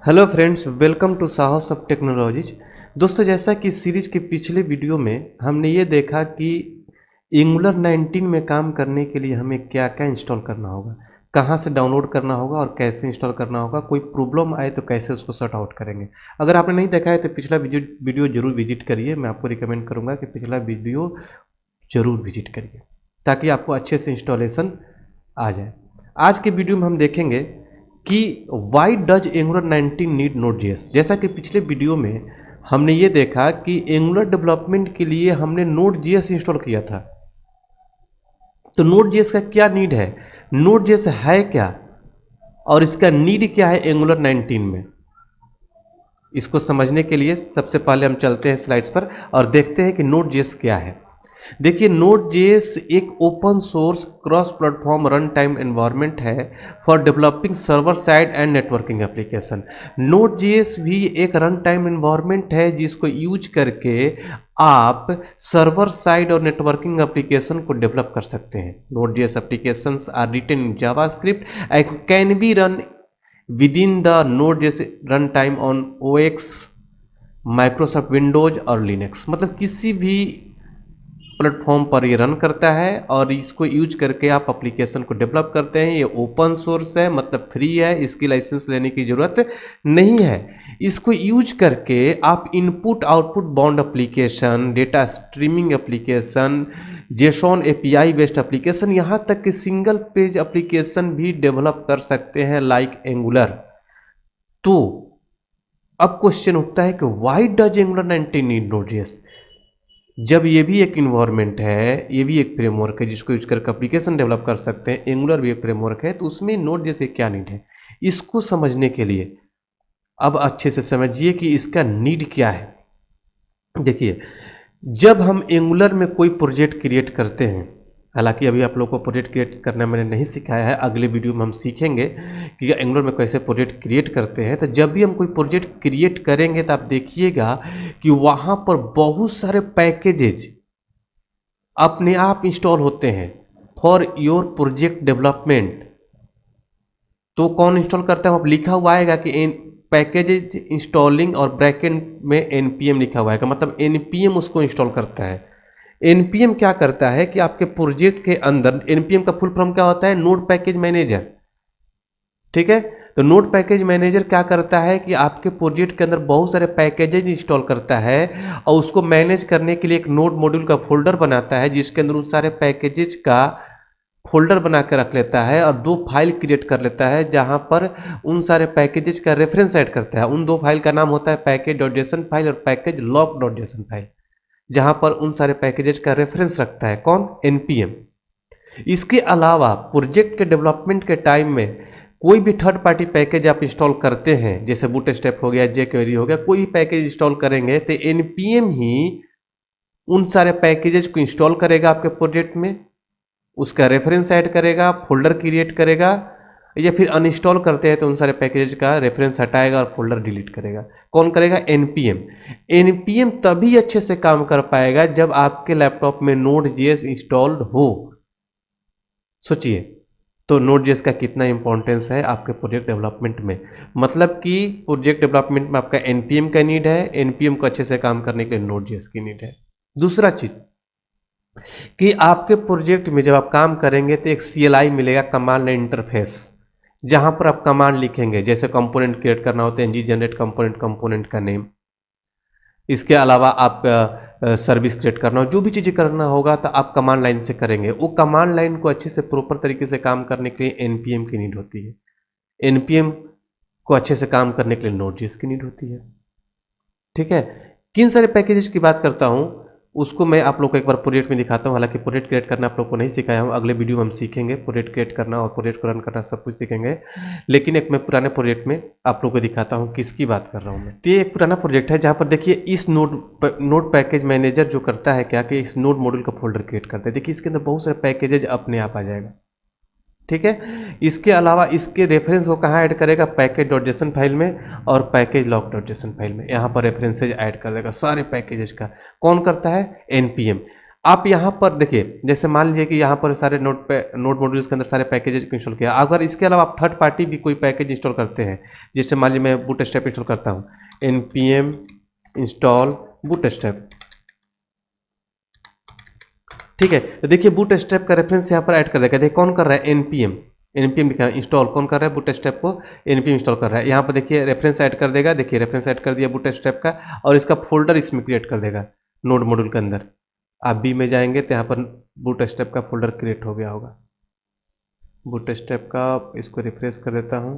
Hello friends, welcome to साहस of technologies. दोस्तों, जैसा कि सीरीज के पिछले वीडियो में हमने ये देखा कि एंगुलर 19 में काम करने के लिए हमें क्या क्या इंस्टॉल करना होगा, कहाँ से डाउनलोड करना होगा और कैसे इंस्टॉल करना होगा, कोई प्रॉब्लम आए तो कैसे उसको सॉर्ट आउट करेंगे। अगर आपने नहीं देखा है तो पिछला वीडियो जरूर विजिट करिए। मैं आपको रिकमेंड करूँगा कि पिछला वीडियो जरूर विजिट करिए ताकि आपको अच्छे से इंस्टॉलेशन आ जाए। आज के वीडियो में हम देखेंगे कि why does angular 19 need Node.js. जैसा कि पिछले वीडियो में हमने ये देखा कि एंगुलर डेवलपमेंट के लिए हमने नोड.js इंस्टॉल किया था। तो नोड.js का क्या नीड है, नोड.js है क्या और इसका नीड क्या है एंगुलर 19 में, इसको समझने के लिए सबसे पहले हम चलते हैं स्लाइड्स पर और देखते हैं कि नोड.js क्या है। देखिए, नोड.js एक open source cross platform run time environment है for developing server side and networking application. Node js भी एक रन टाइम एनवायरनमेंट है जिसको यूज करके आप सर्वर साइड और नेटवर्किंग एप्लीकेशन को डेवलप कर सकते हैं। NodeJS applications are written in JavaScript and can be run within the NodeJS run time on OS, Microsoft Windows और लिनक्स। मतलब किसी भी प्लेटफॉर्म पर ये रन करता है और इसको यूज करके आप एप्लीकेशन को डेवलप करते हैं। ये ओपन सोर्स है, मतलब फ्री है, इसकी लाइसेंस लेने की जरूरत नहीं है। इसको यूज करके आप input output bound application, data streaming application, JSON API based application, यहाँ तक कि सिंगल पेज एप्लीकेशन भी डेवलप कर सकते हैं लाइक एंगुलर। तो अब क्वेश्चन उठता है कि why does angular 19 need Node.js, जब ये भी एक इन्वायरमेंट है, ये भी एक फ्रेमवर्क है जिसको यूज करके एप्लीकेशन डेवलप कर सकते हैं, एंगुलर भी एक फ्रेमवर्क है, तो उसमें नोड.js क्या नीड है, इसको समझने के लिए अब अच्छे से समझिए कि इसका नीड क्या है। देखिए, जब हम एंगुलर में कोई प्रोजेक्ट क्रिएट करते हैं, हालांकि अभी आप लोगों को प्रोजेक्ट क्रिएट करना मैंने नहीं सिखाया है, अगले वीडियो में हम सीखेंगे कि एंगुलर में कैसे प्रोजेक्ट क्रिएट करते हैं। तो जब भी हम कोई प्रोजेक्ट क्रिएट करेंगे तो आप देखिएगा कि वहाँ पर बहुत सारे पैकेजेज अपने आप इंस्टॉल होते हैं फॉर योर प्रोजेक्ट डेवलपमेंट। तो कौन इंस्टॉल करता है, अब लिखा हुआ आएगा कि पैकेजेज इंस्टॉलिंग और ब्रैकेट में npm लिखा हुआ है, मतलब npm उसको इंस्टॉल करता है। npm क्या करता है कि आपके प्रोजेक्ट के अंदर, npm का फुल फॉर्म क्या होता है, नोड पैकेज मैनेजर, ठीक है। तो नोड पैकेज मैनेजर क्या करता है कि आपके प्रोजेक्ट के अंदर बहुत सारे पैकेजेज इंस्टॉल करता है और उसको मैनेज करने के लिए एक नोड मॉड्यूल का फोल्डर बनाता है जिसके अंदर उन सारे पैकेजेज का फोल्डर बना के रख लेता है और दो फाइल क्रिएट कर लेता है जहां पर उन सारे पैकेजेस का रेफरेंस ऐड करता है। उन दो फाइल का नाम होता है पैकेज.json फाइल और पैकेज log.json फाइल, जहां पर उन सारे पैकेजेस का रेफरेंस रखता है कौन, npm। इसके अलावा प्रोजेक्ट के डेवलपमेंट के टाइम में कोई भी थर्ड पार्टी पैकेज आप इंस्टॉल करते हैं, जैसे बूटस्ट्रैप हो गया, jQuery हो गया, कोई भी पैकेज इंस्टॉल करेंगे तो npm ही उन सारे पैकेजेस को इंस्टॉल करेगा आपके प्रोजेक्ट में, उसका रेफरेंस ऐड करेगा, फोल्डर क्रिएट करेगा, या फिर अनइंस्टॉल करते हैं तो उन सारे पैकेज का रेफरेंस हटाएगा और फोल्डर डिलीट करेगा। कौन करेगा, npm। npm तभी अच्छे से काम कर पाएगा जब आपके लैपटॉप में नोड.js इंस्टॉल्ड हो। सोचिए तो नोड.js का कितना इंपॉर्टेंस है आपके प्रोजेक्ट डेवलपमेंट में। मतलब कि प्रोजेक्ट डेवलपमेंट में आपका npm का नीड है, npm को अच्छे से काम करने के लिए नोड.js की नीड है। दूसरा चीज कि आपके प्रोजेक्ट में जब आप काम करेंगे तो एक CLI मिलेगा, कमांड लाइन इंटरफेस, जहां पर आप कमांड लिखेंगे, जैसे कंपोनेंट क्रिएट करना होता है ng-generate कंपोनेंट, कंपोनेंट का नेम। इसके अलावा आप सर्विस क्रिएट करना हो, जो भी चीज़ें करना होगा तो आप कमांड लाइन से करेंगे। वो कमांड लाइन को अच्छे से प्रॉपर तरीके से काम करने के लिए npm की नीड होती है। npm को अच्छे से काम करने के लिए नोड.js की नीड होती है, ठीक है। किन सारे पैकेजेस की बात करता हूं उसको मैं आप लोग को एक बार प्रोजेक्ट में दिखाता हूं। हालांकि प्रोजेक्ट क्रिएट करना आप लोग को नहीं सिखाया हूं, अगले वीडियो में हम सीखेंगे प्रोजेक्ट क्रिएट करना और प्रोजेक्ट को रन करना, सब कुछ सीखेंगे। लेकिन एक मैं पुराने प्रोजेक्ट में आप लोग को दिखाता हूं किसकी बात कर रहा हूं मैं। तो ये एक पुराना प्रोजेक्ट है जहां पर देखिए इस नोड पैकेज मैनेजर जो करता है क्या कि इस नोड मॉड्यूल का फोल्डर क्रिएट करता है। देखिए इसके अंदर बहुत सारे पैकेजेज अपने आप आ जाएगा, ठीक है। इसके अलावा इसके रेफरेंस वो कहाँ ऐड करेगा, पैकेज.json फाइल में और पैकेज log.json फाइल में, यहाँ पर रेफरेंसेज ऐड कर देगा सारे पैकेजेस का। कौन करता है, npm। आप यहाँ पर देखिए, जैसे मान लीजिए कि यहाँ पर सारे नोड मॉड्यूल्स के अंदर सारे पैकेजेस को इंस्टॉल किया। अगर इसके अलावा आप थर्ड पार्टी भी कोई पैकेज इंस्टॉल करते हैं, जैसे मान लीजिए मैं बूटस्ट्रैप इंस्टॉल करता हूँ, npm इंस्टॉल बूटस्ट्रैप, ठीक है। तो देखिए बूटस्ट्रैप का रेफरेंस यहाँ पर ऐड कर देगा। देखिए कौन कर रहा है, npm लिखा है, इंस्टॉल कौन कर रहा है, बूटस्ट्रैप को npm इंस्टॉल कर रहा है। यहाँ पर देखिए रेफरेंस ऐड कर देगा, देखिए रेफरेंस ऐड कर दिया बूटस्ट्रैप का, और इसका फोल्डर इसमें क्रिएट कर देगा नोड मॉड्यूल के अंदर। आप बी में जाएंगे तो यहाँ पर बूटस्ट्रैप का फोल्डर क्रिएट हो गया होगा। बूटस्ट्रैप का इसको रिफ्रेश कर देता हूँ,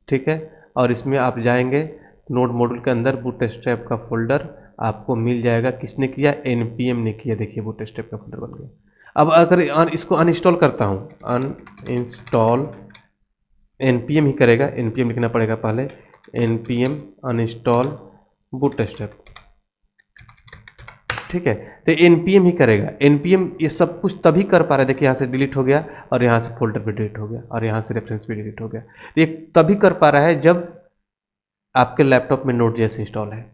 ठीक है। और इसमें आप जाएंगे नोड मॉड्यूल के अंदर, बूटस्ट्रैप का फोल्डर आपको मिल जाएगा। किसने किया, npm ने किया। देखिए बूटस्ट्रैप का फोल्डर बन गया। अब अगर इसको अनइंस्टॉल करता हूँ, अनइंस्टॉल, npm ही करेगा, npm लिखना पड़ेगा पहले, npm अनइंस्टॉल बूटस्ट्रैप, ठीक है। तो npm ही करेगा। npm ये सब कुछ तभी कर पा रहा है, देखिए यहाँ से डिलीट हो गया, और यहाँ से फोल्डर भी डिलीट हो गया, और यहाँ से रेफरेंस भी डिलीट हो गया। तो ये तभी कर पा रहा है जब आपके लैपटॉप में Node.js इंस्टॉल है।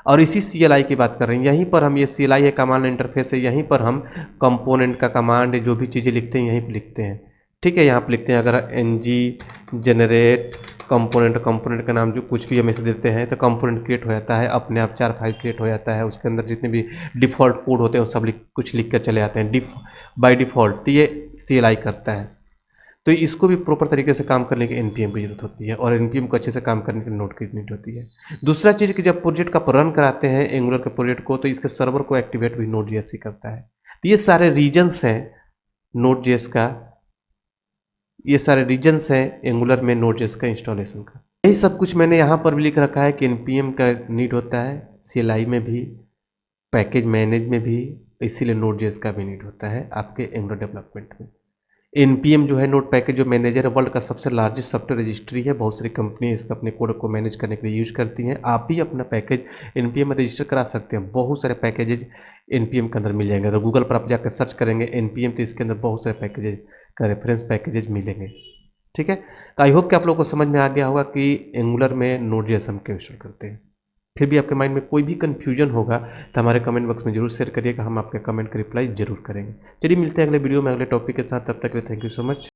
और इसी CLI की बात कर रहे हैं, यहीं पर हम, ये CLI है, कमांड इंटरफेस है, यहीं पर हम कंपोनेंट का कमांड जो भी चीज़ें लिखते हैं यहीं पर लिखते हैं, ठीक है। यहाँ पर लिखते हैं, अगर ng जनरेट कंपोनेंट का नाम जो कुछ भी हम इसे देते हैं तो कंपोनेंट क्रिएट हो जाता है अपने आप, 4 फाइल क्रिएट हो जाता है। उसके अंदर जितने भी डिफ़ॉल्ट कोड होते हैं वो सब कुछ लिख कर चले आते हैं बाय डिफ़ॉल्ट। तो ये CLI करता है। तो इसको भी प्रॉपर तरीके से काम करने के npm की जरूरत होती है, और npm को अच्छे से काम करने के लिए नोड की नीड होती है। दूसरा चीज़ कि जब प्रोजेक्ट का रन कराते हैं एंगुलर के प्रोजेक्ट को, तो इसके सर्वर को एक्टिवेट भी Node.js ही करता है। तो ये सारे रीजन्स हैं Node.js का, ये सारे रीजन्स हैं एंगुलर में Node.js का इंस्टॉलेशन का। यही सब कुछ मैंने यहाँ पर भी लिख रखा है कि npm का नीड होता है, CLI में भी, पैकेज मैनेज में भी, इसीलिए Node.js का भी नीड होता है आपके एंगुलर डेवलपमेंट में। npm जो है नोड पैकेज जो मैनेजर है, वर्ल्ड का सबसे लार्जेस्ट सॉफ्टवेयर रजिस्ट्री है। बहुत सारी कंपनी इसका अपने कोड को मैनेज करने के लिए यूज करती हैं। आप भी अपना पैकेज npm में रजिस्टर करा सकते हैं। बहुत सारे पैकेजेज npm के अंदर मिल जाएंगे। अगर गूगल पर आप जाकर सर्च करेंगे npm तो इसके अंदर बहुत सारे पैकेजेज का रेफरेंस पैकेजेज मिलेंगे, ठीक है। तो आई होप कि आप लोगों को समझ में आ गया होगा कि एंगुलर में Node.js हम क्यों इंस्टॉल करते हैं। फिर भी आपके माइंड में कोई भी कन्फ्यूजन होगा तो हमारे कमेंट बॉक्स में जरूर शेयर करिएगा, हम आपके कमेंट का रिप्लाई जरूर करेंगे। चलिए मिलते हैं अगले वीडियो में अगले टॉपिक के साथ, तब तक के लिए थैंक यू सो मच।